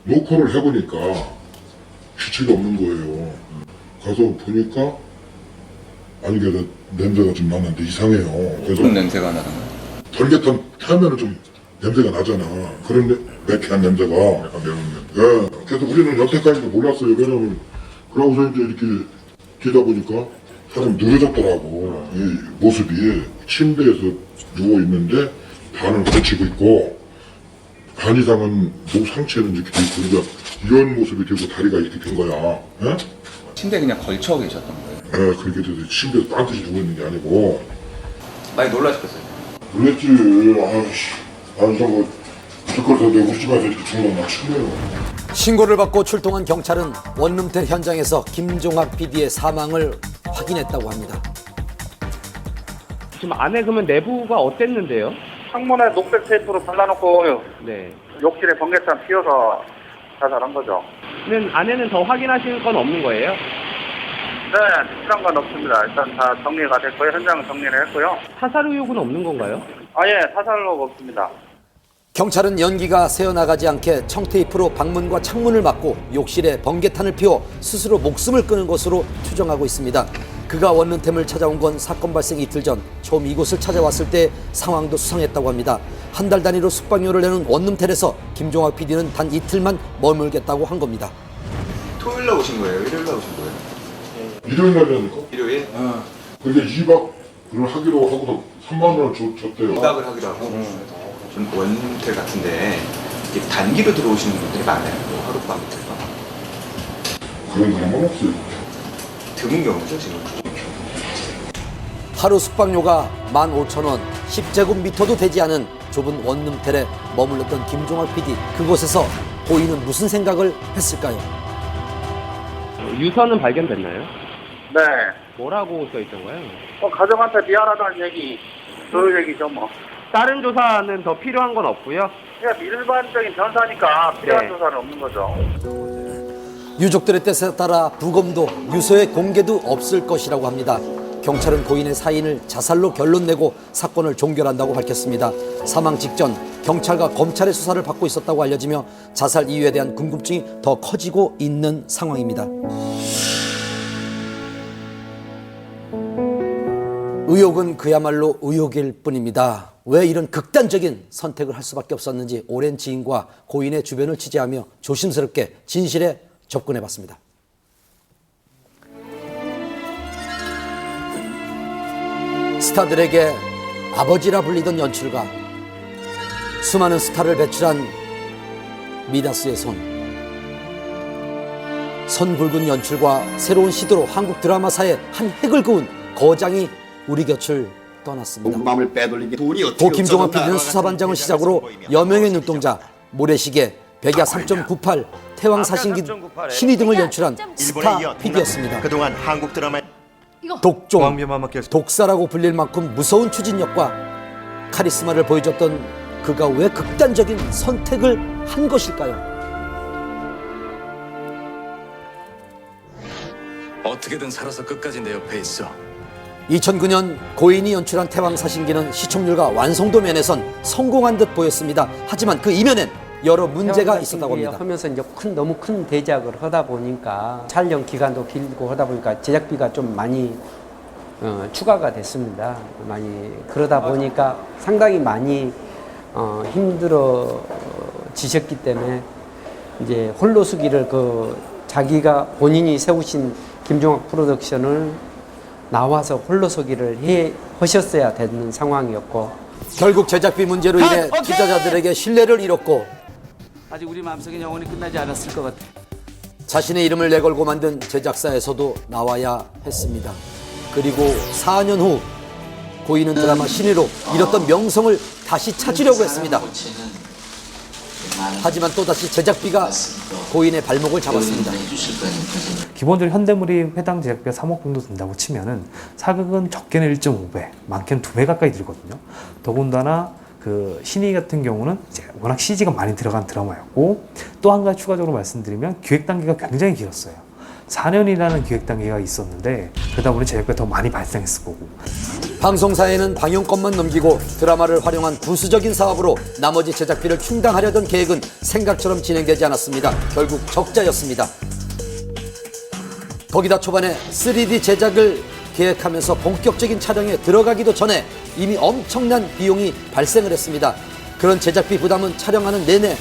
노크를 해보니까 기체가 없는 거예요. 가서 보니까 아니 그 냄새가 좀 나는데 이상해요. 그래서 무슨 냄새가 나는 거예요? 벌개탄 타면은 좀 냄새가 나잖아. 그런 매캐한 냄새가. 약간 매운 냄새. 예. 그래서 우리는 여태까지도 몰랐어요. 왜냐면 그러고서 이제 이렇게 뛰다 보니까 사람 늘어졌더라고. 이 모습이 침대에서 누워 있는데 반을 걸치고 있고 반 이상은 목 상체는 이렇게 돼 있고 그러니까 이런 모습이 되고 다리가 이렇게 된 거야. 예? 침대에 그냥 걸쳐 계셨던 거예요? 예, 그렇게 돼서 침대에서 딴듯이 누워 있는 게 아니고. 많이 놀라셨겠어요? 그랬지. 아이씨. 아니 저거 그걸 내 우리 집에서 이렇게 죽는 건 처음이에요. 신고를 받고 출동한 경찰은 원룸텔 현장에서 김종학 PD의 사망을 확인했다고 합니다. 지금 안에 그러면 내부가 어땠는데요? 창문에 녹색 테이프로 발라놓고 네. 욕실에 번개탄 피워서 자살한 거죠. 안에는 더 확인하실 건 없는 거예요? 네, 특별한 건 없습니다. 일단 다 정리가 됐고요. 현장은 정리를 했고요. 사살 의혹은 없는 건가요? 예, 사살로 없습니다. 경찰은 연기가 새어나가지 않게 청테이프로 방문과 창문을 막고 욕실에 번개탄을 피워 스스로 목숨을 끊은 것으로 추정하고 있습니다. 그가 원룸템을 찾아온 건 사건 발생 이틀 전 처음 이곳을 찾아왔을 때 상황도 수상했다고 합니다. 한 달 단위로 숙박료를 내는 원룸텔에서 김종학 PD는 단 이틀만 머물겠다고 한 겁니다. 토요일 날 오신 거예요? 일요일 날 오신 거예요? 일요일 날이니까. 일요일? 근데 2박을 하기로 하고서 3만 원을 줬대요. 2박을 하기로 하고 좀 원룸텔 같은데 이게 단기로 들어오시는 분들이 많아요. 뭐 하룻밤 이틀밤. 그런 사람은 없어요. 드문 경우죠 지금. 하루 숙박료가 15,000원, 10제곱미터도 되지 않은 좁은 원룸텔에 머물렀던 김종학 PD. 그곳에서 고인은 무슨 생각을 했을까요? 유서는 발견됐나요? 네. 뭐라고 써 있던가요? 가족한테 미안하다는 얘기, 그 얘기죠 뭐. 다른 조사는 더 필요한 건 없고요. 그냥 일반적인 변사니까 필요한 네. 조사는 없는 거죠. 유족들의 뜻에 따라 부검도 유서의 공개도 없을 것이라고 합니다. 경찰은 고인의 사인을 자살로 결론내고 사건을 종결한다고 밝혔습니다. 사망 직전 경찰과 검찰의 수사를 받고 있었다고 알려지며 자살 이유에 대한 궁금증이 더 커지고 있는 상황입니다. 의혹은 그야말로 의혹일 뿐입니다. 왜 이런 극단적인 선택을 할 수밖에 없었는지 오랜 지인과 고인의 주변을 취재하며 조심스럽게 진실에 접근해봤습니다. 스타들에게 아버지라 불리던 연출가, 수많은 스타를 배출한 미다스의 선 굵은 연출과 새로운 시도로 한국 드라마사에 한 획을 그은 거장이 우리 곁을 떠났습니다. 마음을 빼돌리기 돈이 어떻게 고 김종학 없어졌나. PD는 수사반장을 시작으로 여명의 눈동자, 모래시계, 백야 3.98, 태왕 사신기, 신이 등을 연출한 스타 PD였습니다. 그동안 한국 드라마 독종, 독사라고 불릴 만큼 무서운 추진력과 카리스마를 보여줬던 그가 왜 극단적인 선택을 한 것일까요? 어떻게든 살아서 끝까지 내 옆에 있어. 2009년 고인이 연출한 태왕 사신기는 시청률과 완성도 면에선 성공한 듯 보였습니다. 하지만 그 이면엔 여러 문제가 있었다고 합니다. 하면서 이제 너무 큰 대작을 하다 보니까 촬영 기간도 길고 하다 보니까 제작비가 좀 많이 추가가 됐습니다. 많이 그러다 보니까 상당히 많이 힘들어지셨기 때문에 이제 홀로서기를 자기가 본인이 세우신 김종학 프로덕션을 나와서 홀로서기를 하셨어야 되는 상황이었고 결국 제작비 문제로 인해 투자자들에게 신뢰를 잃었고 아직 우리 마음속에 영원히 끝나지 않았을 것 같아. 자신의 이름을 내걸고 만든 제작사에서도 나와야 했습니다. 그리고 4년 후 고인은 드라마 신의로 잃었던 명성을 다시 찾으려고 했습니다. 하지만 또다시 제작비가 고인의 발목을 잡았습니다. 기본적으로 현대물이 해당 제작비가 3억 정도 든다고 치면은 사극은 적게는 1.5배, 많게는 2배 가까이 들거든요. 더군다나 그 신의 같은 경우는 이제 워낙 CG가 많이 들어간 드라마였고 또 한 가지 추가적으로 말씀드리면 기획 단계가 굉장히 길었어요. 4년이라는 기획 단계가 있었는데 그러다 보니 제작비가 더 많이 발생했을 거고. 방송사에는 방영권만 넘기고 드라마를 활용한 부수적인 사업으로 나머지 제작비를 충당하려던 계획은 생각처럼 진행되지 않았습니다. 결국 적자였습니다. 거기다 초반에 3D 제작을 계획하면서 본격적인 촬영에 들어가기도 전에 이미 엄청난 비용이 발생을 했습니다. 그런 제작비 부담은 촬영하는 내내